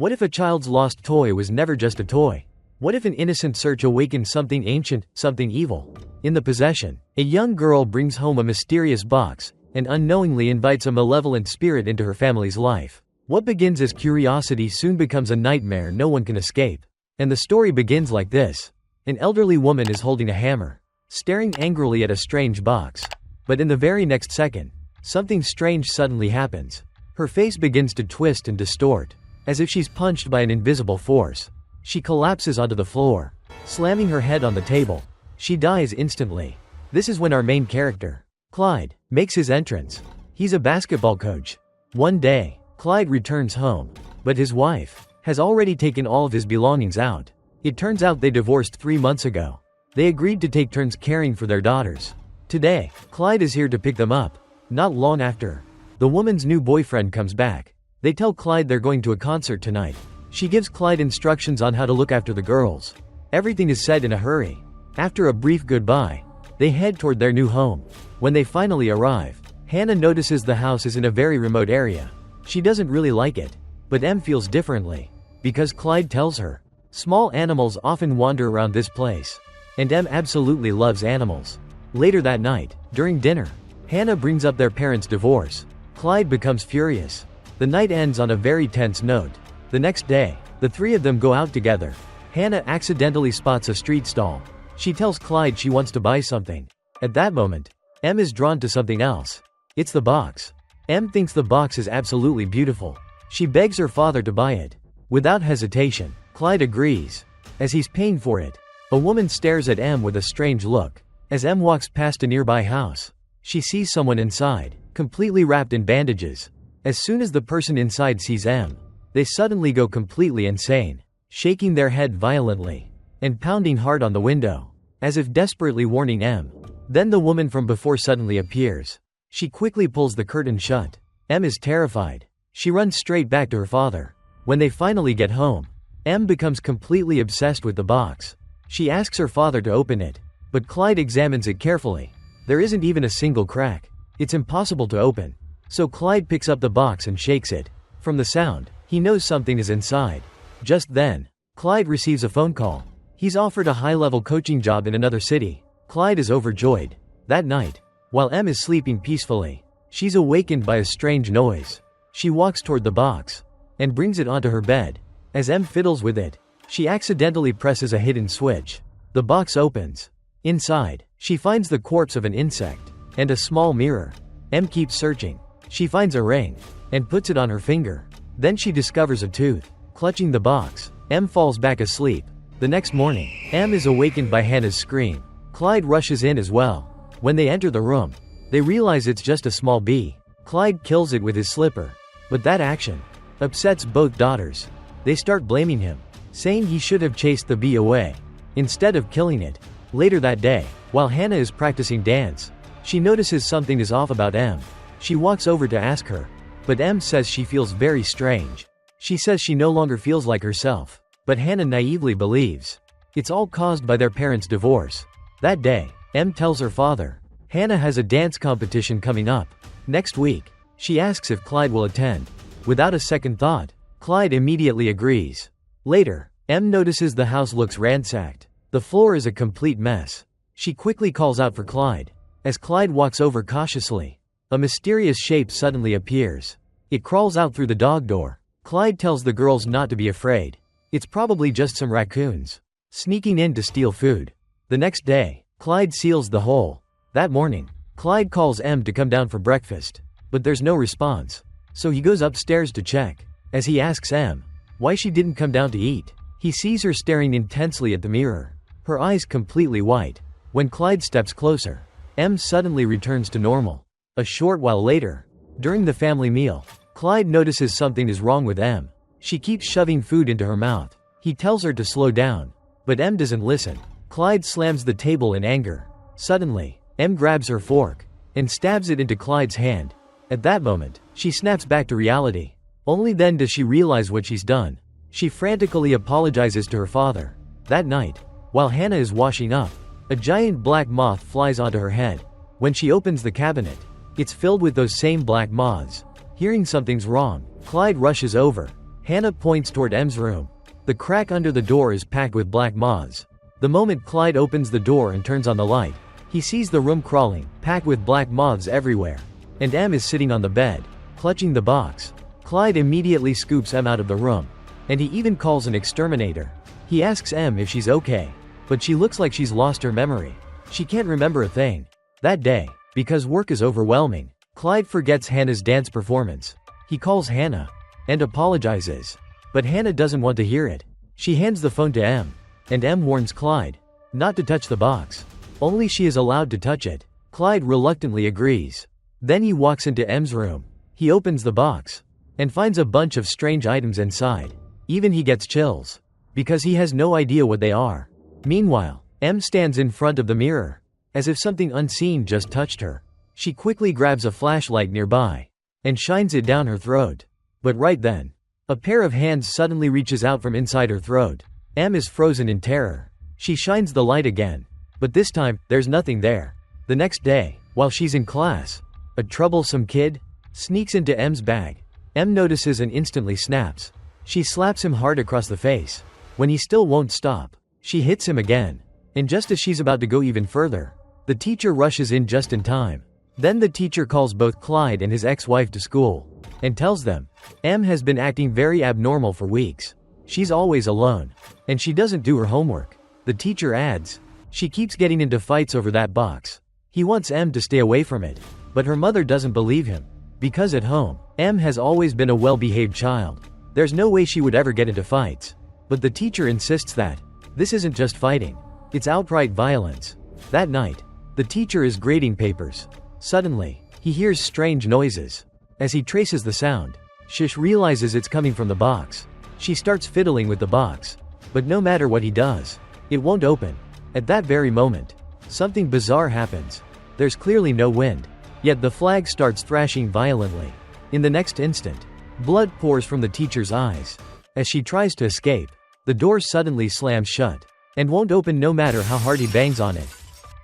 What if a child's lost toy was never just a toy? What if an innocent search awakened something ancient, something evil? In the possession, a young girl brings home a mysterious box and unknowingly invites a malevolent spirit into her family's life. What begins as curiosity soon becomes a nightmare no one can escape. And the story begins like this. An elderly woman is holding a hammer, staring angrily at a strange box. But in the very next second, something strange suddenly happens. Her face begins to twist and distort, as if she's punched by an invisible force. She collapses onto the floor, slamming her head on the table. She dies instantly. This is when our main character, Clyde, makes his entrance. He's a basketball coach. One day, Clyde returns home, but his wife has already taken all of his belongings out. It turns out they divorced 3 months ago. They agreed to take turns caring for their daughters. Today, Clyde is here to pick them up. Not long after, the woman's new boyfriend comes back. They tell Clyde they're going to a concert tonight. She gives Clyde instructions on how to look after the girls. Everything is said in a hurry. After a brief goodbye, they head toward their new home. When they finally arrive, Hannah notices the house is in a very remote area. She doesn't really like it, but Em feels differently, because Clyde tells her. Small animals often wander around this place, and Em absolutely loves animals. Later that night, during dinner, Hannah brings up their parents' divorce. Clyde becomes furious. The night ends on a very tense note. The next day, the three of them go out together. Hannah accidentally spots a street stall. She tells Clyde she wants to buy something. At that moment, Em is drawn to something else. It's the box. Em thinks the box is absolutely beautiful. She begs her father to buy it. Without hesitation, Clyde agrees. As he's paying for it, a woman stares at Em with a strange look. As Em walks past a nearby house, she sees someone inside, completely wrapped in bandages. As soon as the person inside sees Em, they suddenly go completely insane, shaking their head violently and pounding hard on the window, as if desperately warning Em. Then the woman from before suddenly appears. She quickly pulls the curtain shut. Em is terrified. She runs straight back to her father. When they finally get home, Em becomes completely obsessed with the box. She asks her father to open it, but Clyde examines it carefully. There isn't even a single crack. It's impossible to open. So Clyde picks up the box and shakes it. From the sound, he knows something is inside. Just then, Clyde receives a phone call. He's offered a high-level coaching job in another city. Clyde is overjoyed. That night, while Em is sleeping peacefully, she's awakened by a strange noise. She walks toward the box and brings it onto her bed. As Em fiddles with it, she accidentally presses a hidden switch. The box opens. Inside, she finds the corpse of an insect and a small mirror. Em keeps searching. She finds a ring and puts it on her finger. Then she discovers a tooth. Clutching the box, Em falls back asleep. The next morning, Em is awakened by Hannah's scream. Clyde rushes in as well. When they enter the room, they realize it's just a small bee. Clyde kills it with his slipper. But that action upsets both daughters. They start blaming him, saying he should have chased the bee away instead of killing it. Later that day, while Hannah is practicing dance, she notices something is off about Em. She walks over to ask her, but Em says she feels very strange. She says she no longer feels like herself, but Hannah naively believes. It's all caused by their parents' divorce. That day, Em tells her father, Hannah has a dance competition coming up next week. She asks if Clyde will attend. Without a second thought, Clyde immediately agrees. Later, Em notices the house looks ransacked. The floor is a complete mess. She quickly calls out for Clyde. As Clyde walks over cautiously, a mysterious shape suddenly appears. It crawls out through the dog door. Clyde tells the girls not to be afraid. It's probably just some raccoons sneaking in to steal food. The next day, Clyde seals the hole. That morning, Clyde calls Em to come down for breakfast, but there's no response. So he goes upstairs to check. As he asks Em why she didn't come down to eat, he sees her staring intensely at the mirror, her eyes completely white. When Clyde steps closer, Em suddenly returns to normal. A short while later, during the family meal, Clyde notices something is wrong with Em. She keeps shoving food into her mouth. He tells her to slow down, but Em doesn't listen. Clyde slams the table in anger. Suddenly, Em grabs her fork and stabs it into Clyde's hand. At that moment, she snaps back to reality. Only then does she realize what she's done. She frantically apologizes to her father. That night, while Hannah is washing up, a giant black moth flies onto her head. When she opens the cabinet, it's filled with those same black moths. Hearing something's wrong, Clyde rushes over. Hannah points toward M's room. The crack under the door is packed with black moths. The moment Clyde opens the door and turns on the light, he sees the room crawling, packed with black moths everywhere. And M is sitting on the bed, clutching the box. Clyde immediately scoops M out of the room. And he even calls an exterminator. He asks M if she's okay, but she looks like she's lost her memory. She can't remember a thing. That day, because work is overwhelming, Clyde forgets Hannah's dance performance. He calls Hannah and apologizes. But Hannah doesn't want to hear it. She hands the phone to M, and M warns Clyde not to touch the box. Only she is allowed to touch it. Clyde reluctantly agrees. Then he walks into M's room. He opens the box and finds a bunch of strange items inside. Even he gets chills, because he has no idea what they are. Meanwhile, M stands in front of the mirror, as if something unseen just touched her. She quickly grabs a flashlight nearby and shines it down her throat. But right then, a pair of hands suddenly reaches out from inside her throat. M is frozen in terror. She shines the light again, but this time, there's nothing there. The next day, while she's in class, a troublesome kid sneaks into M's bag. M notices and instantly snaps. She slaps him hard across the face. When he still won't stop, she hits him again. And just as she's about to go even further, the teacher rushes in just in time. Then the teacher calls both Clyde and his ex-wife to school and tells them M has been acting very abnormal for weeks. She's always alone, and she doesn't do her homework. The teacher adds, she keeps getting into fights over that box. He wants M to stay away from it, but her mother doesn't believe him, because at home, M has always been a well-behaved child. There's no way she would ever get into fights. But the teacher insists that this isn't just fighting, it's outright violence. That night, the teacher is grading papers. Suddenly, he hears strange noises. As he traces the sound, Shish realizes it's coming from the box. She starts fiddling with the box, but no matter what he does, it won't open. At that very moment, something bizarre happens. There's clearly no wind, yet the flag starts thrashing violently. In the next instant, blood pours from the teacher's eyes. As she tries to escape, the door suddenly slams shut and won't open no matter how hard he bangs on it.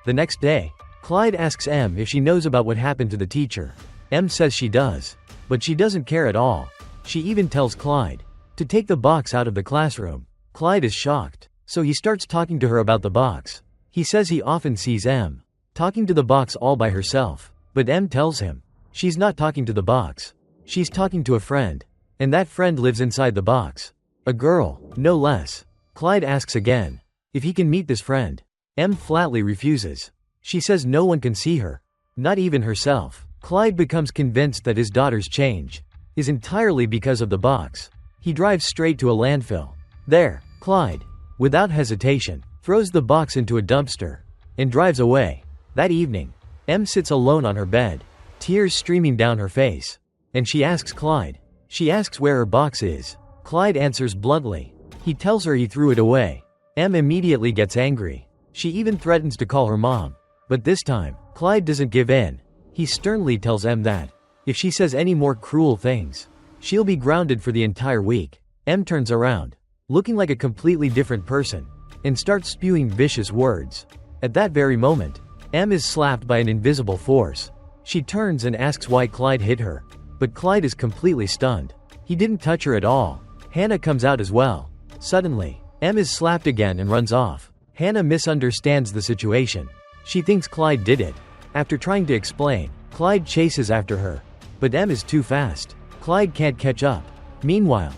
The next day, Clyde asks M if she knows about what happened to the teacher. M says she does, but she doesn't care at all. She even tells Clyde to take the box out of the classroom. Clyde is shocked, so he starts talking to her about the box. He says he often sees M talking to the box all by herself, but M tells him she's not talking to the box. She's talking to a friend, and that friend lives inside the box. A girl, no less. Clyde asks again if he can meet this friend. M flatly refuses. She says no one can see her, not even herself. Clyde becomes convinced that his daughter's change is entirely because of the box. He drives straight to a landfill. There, Clyde, without hesitation, throws the box into a dumpster and drives away. That evening, M sits alone on her bed, tears streaming down her face, and she asks Clyde. She asks where her box is. Clyde answers bluntly. He tells her he threw it away. M immediately gets angry. She even threatens to call her mom. But this time, Clyde doesn't give in. He sternly tells M that if she says any more cruel things, she'll be grounded for the entire week. M turns around, looking like a completely different person, and starts spewing vicious words. At that very moment, M is slapped by an invisible force. She turns and asks why Clyde hit her, but Clyde is completely stunned. He didn't touch her at all. Hannah comes out as well. Suddenly, M is slapped again and runs off. Hannah misunderstands the situation. She thinks Clyde did it. After trying to explain, Clyde chases after her, but M is too fast. Clyde can't catch up. Meanwhile,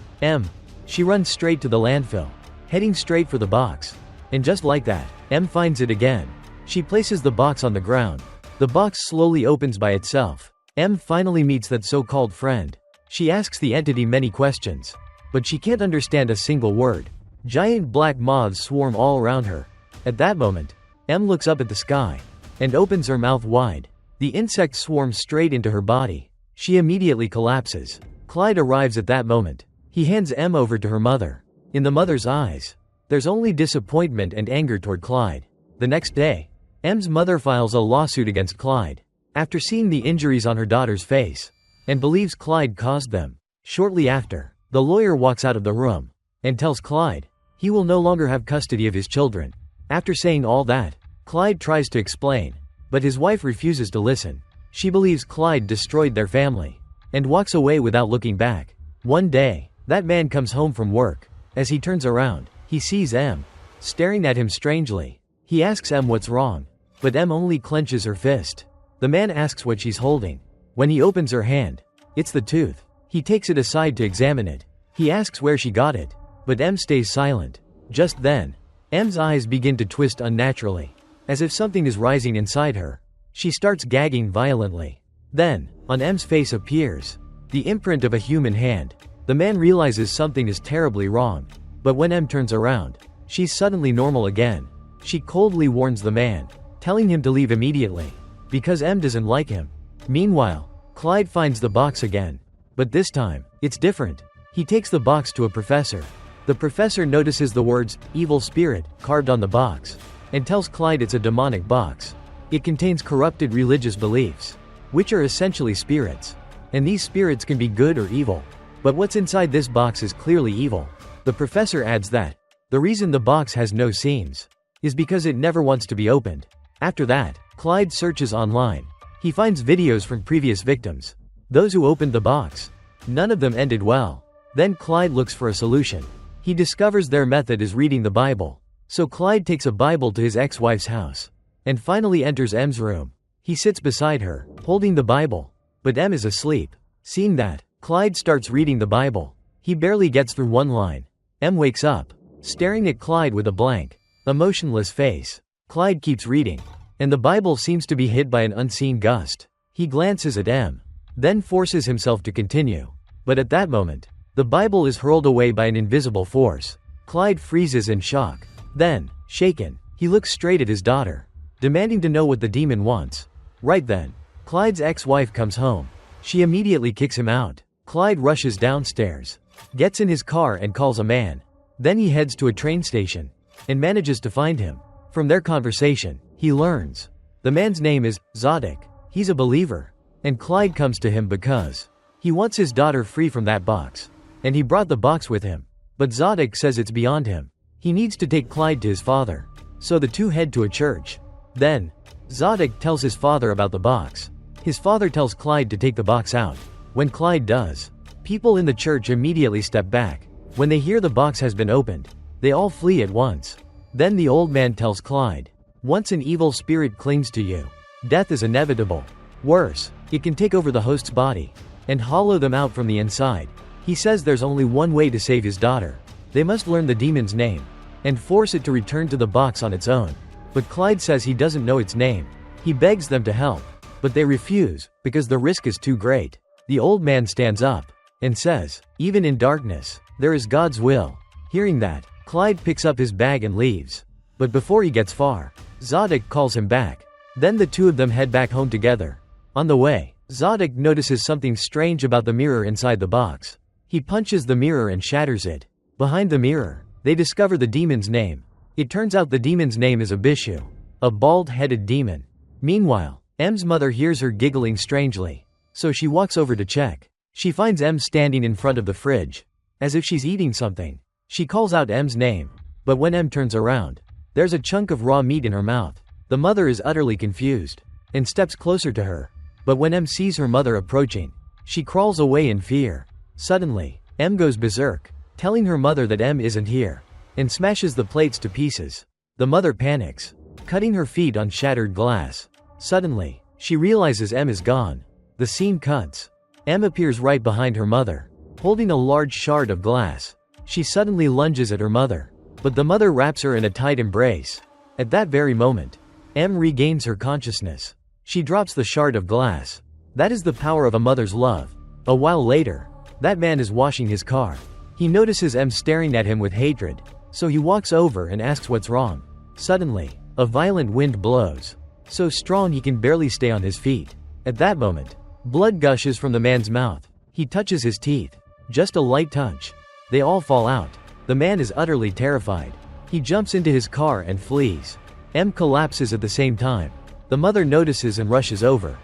she runs straight to the landfill, heading straight for the box. And just like that, M finds it again. She places the box on the ground. The box slowly opens by itself. M finally meets that so-called friend. She asks the entity many questions, but she can't understand a single word. Giant black moths swarm all around her. At that moment, M looks up at the sky and opens her mouth wide. The insects swarm straight into her body. She immediately collapses. Clyde arrives at that moment. He hands M over to her mother. In the mother's eyes, there's only disappointment and anger toward Clyde. The next day, M's mother files a lawsuit against Clyde after seeing the injuries on her daughter's face and believes Clyde caused them. Shortly after, the lawyer walks out of the room and tells Clyde he will no longer have custody of his children. After saying all that, Clyde tries to explain, but his wife refuses to listen. She believes Clyde destroyed their family and walks away without looking back. One day, That man comes home from work. As he turns around, he sees M staring at him strangely. He asks M what's wrong, but M only clenches her fist. The man asks what she's holding. When he opens her hand, it's the tooth. He takes it aside to examine it. He asks where she got it, but M stays silent. Just then, M's eyes begin to twist unnaturally, as if something is rising inside her. She starts gagging violently. Then, on M's face appears the imprint of a human hand. The man realizes something is terribly wrong, but when M turns around, she's suddenly normal again. She coldly warns the man, telling him to leave immediately, because M doesn't like him. Meanwhile, Clyde finds the box again, but this time, it's different. He takes the box to a professor. The professor notices the words, "evil spirit," carved on the box, and tells Clyde it's a demonic box. It contains corrupted religious beliefs, which are essentially spirits. And these spirits can be good or evil. But what's inside this box is clearly evil. The professor adds that the reason the box has no seams is because it never wants to be opened. After that, Clyde searches online. He finds videos from previous victims, those who opened the box. None of them ended well. Then Clyde looks for a solution. He discovers their method is reading the Bible. So Clyde takes a Bible to his ex-wife's house, and finally enters M's room. He sits beside her, holding the Bible, but M is asleep. Seeing that, Clyde starts reading the Bible. He barely gets through one line. M wakes up, staring at Clyde with a blank, emotionless face. Clyde keeps reading, and the Bible seems to be hit by an unseen gust. He glances at M, then forces himself to continue. But at that moment, the Bible is hurled away by an invisible force. Clyde freezes in shock. Then, shaken, he looks straight at his daughter, demanding to know what the demon wants. Right then, Clyde's ex-wife comes home. She immediately kicks him out. Clyde rushes downstairs, gets in his car and calls a man. Then he heads to a train station, and manages to find him. From their conversation, he learns the man's name is Zodek. He's a believer, and Clyde comes to him because he wants his daughter free from that box, and he brought the box with him. But Zodek says it's beyond him. He needs to take Clyde to his father. So the two head to a church. Then, Zodek tells his father about the box. His father tells Clyde to take the box out. When Clyde does, people in the church immediately step back. When they hear the box has been opened, they all flee at once. Then the old man tells Clyde, once an evil spirit clings to you, death is inevitable. Worse, it can take over the host's body and hollow them out from the inside. He says there's only one way to save his daughter. They must learn the demon's name and force it to return to the box on its own. But Clyde says he doesn't know its name. He begs them to help, but they refuse because the risk is too great. The old man stands up and says, even in darkness, there is God's will. Hearing that, Clyde picks up his bag and leaves. But before he gets far, Zodek calls him back. Then the two of them head back home together. On the way, Zodek notices something strange about the mirror inside the box. He punches the mirror and shatters it. Behind the mirror, they discover the demon's name. It turns out the demon's name is Abishu, a bald-headed demon. Meanwhile, M's mother hears her giggling strangely, so she walks over to check. She finds M standing in front of the fridge, as if she's eating something. She calls out M's name, but when M turns around, there's a chunk of raw meat in her mouth. The mother is utterly confused, and steps closer to her. But when M sees her mother approaching, she crawls away in fear. Suddenly, M goes berserk, telling her mother that M isn't here, and smashes the plates to pieces. The mother panics, cutting her feet on shattered glass. Suddenly, she realizes M is gone. The scene cuts. M appears right behind her mother, holding a large shard of glass. She suddenly lunges at her mother, but the mother wraps her in a tight embrace. At that very moment, M regains her consciousness. She drops the shard of glass. That is the power of a mother's love. A while later, that man is washing his car. He notices M staring at him with hatred, so he walks over and asks what's wrong. Suddenly, a violent wind blows, so strong he can barely stay on his feet. At that moment, blood gushes from the man's mouth. He touches his teeth. Just a light touch. They all fall out. The man is utterly terrified. He jumps into his car and flees. M collapses at the same time. The mother notices and rushes over,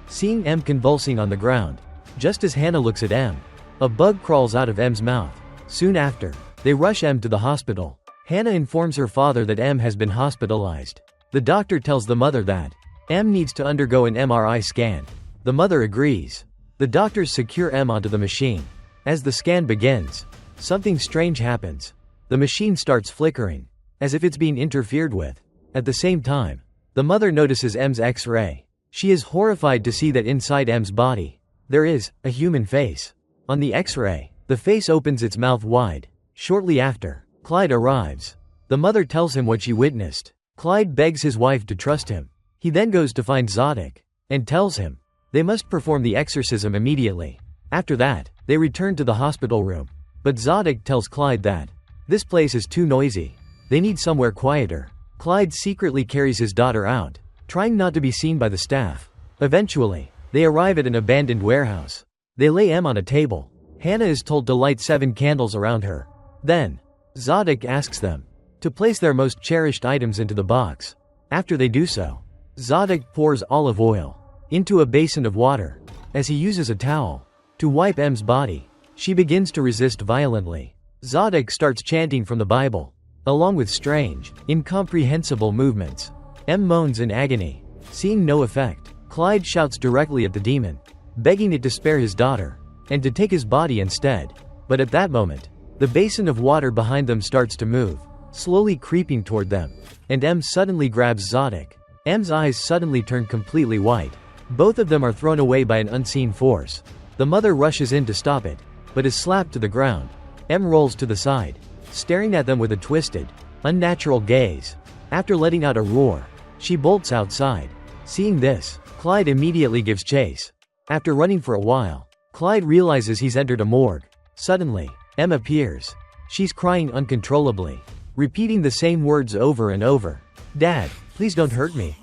seeing M convulsing on the ground. Just as Hannah looks at M, a bug crawls out of M's mouth. Soon after, they rush M to the hospital. Hannah informs her father that M has been hospitalized. The doctor tells the mother that M needs to undergo an MRI scan. The mother agrees. The doctors secure M onto the machine. As the scan begins, something strange happens. The machine starts flickering, as if it's being interfered with. At the same time, the mother notices M's X-ray. She is horrified to see that inside M's body, there is a human face. On the X-ray, the face opens its mouth wide. Shortly after, Clyde arrives. The mother tells him what she witnessed. Clyde begs his wife to trust him. He then goes to find Zodic, and tells him they must perform the exorcism immediately. After that, they return to the hospital room. But Zodic tells Clyde that this place is too noisy. They need somewhere quieter. Clyde secretly carries his daughter out, trying not to be seen by the staff. Eventually, they arrive at an abandoned warehouse. They lay M on a table. Hannah is told to light 7 candles around her. Then, Zodic asks them to place their most cherished items into the box. After they do so, Zodic pours olive oil into a basin of water. As he uses a towel to wipe M's body, she begins to resist violently. Zodic starts chanting from the Bible, along with strange, incomprehensible movements. M moans in agony. Seeing no effect, Clyde shouts directly at the demon, begging it to spare his daughter, and to take his body instead. But at that moment, the basin of water behind them starts to move, slowly creeping toward them, and M suddenly grabs Zodic. M's eyes suddenly turn completely white. Both of them are thrown away by an unseen force. The mother rushes in to stop it, but is slapped to the ground. M rolls to the side, staring at them with a twisted, unnatural gaze. After letting out a roar, she bolts outside. Seeing this, Clyde immediately gives chase. After running for a while, Clyde realizes he's entered a morgue. Suddenly, M appears. She's crying uncontrollably, repeating the same words over and over. "Dad, please don't hurt me."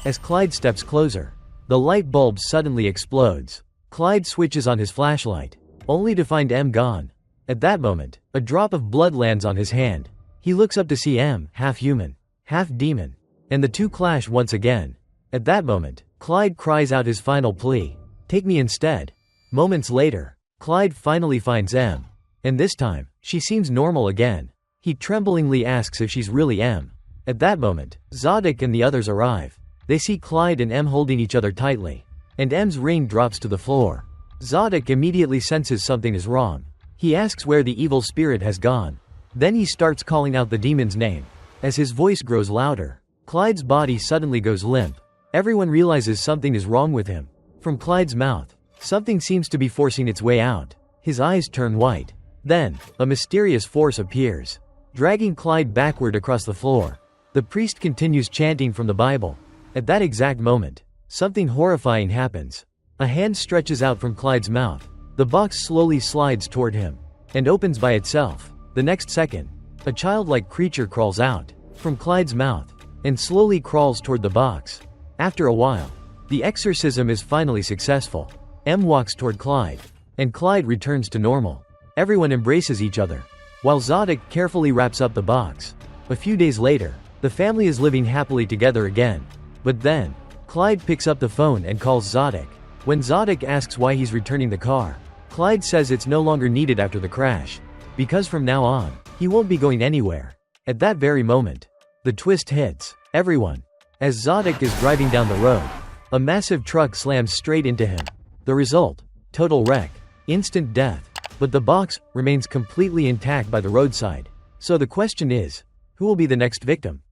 As Clyde steps closer, the light bulb suddenly explodes. Clyde switches on his flashlight, only to find M gone. At that moment, a drop of blood lands on his hand. He looks up to see M, half human, half demon, and the two clash once again. At that moment, Clyde cries out his final plea, "Take me instead." Moments later, Clyde finally finds M, and this time, she seems normal again. He tremblingly asks if she's really M. At that moment, Zodic and the others arrive. They see Clyde and M holding each other tightly, and M's ring drops to the floor. Zodic immediately senses something is wrong. He asks where the evil spirit has gone. Then he starts calling out the demon's name. As his voice grows louder, Clyde's body suddenly goes limp. Everyone realizes something is wrong with him. From Clyde's mouth, something seems to be forcing its way out. His eyes turn white. Then, a mysterious force appears, dragging Clyde backward across the floor. The priest continues chanting from the Bible. At that exact moment, something horrifying happens. A hand stretches out from Clyde's mouth. The box slowly slides toward him, and opens by itself. The next second, a childlike creature crawls out from Clyde's mouth, and slowly crawls toward the box. After a while, the exorcism is finally successful. M walks toward Clyde, and Clyde returns to normal. Everyone embraces each other, while Zodic carefully wraps up the box. A few days later, the family is living happily together again. But then, Clyde picks up the phone and calls Zodic. When Zodic asks why he's returning the car, Clyde says it's no longer needed after the crash, because from now on, he won't be going anywhere. At that very moment, the twist hits everyone. As Zodic is driving down the road, a massive truck slams straight into him. The result? Total wreck. Instant death. But the box remains completely intact by the roadside. So the question is, who will be the next victim?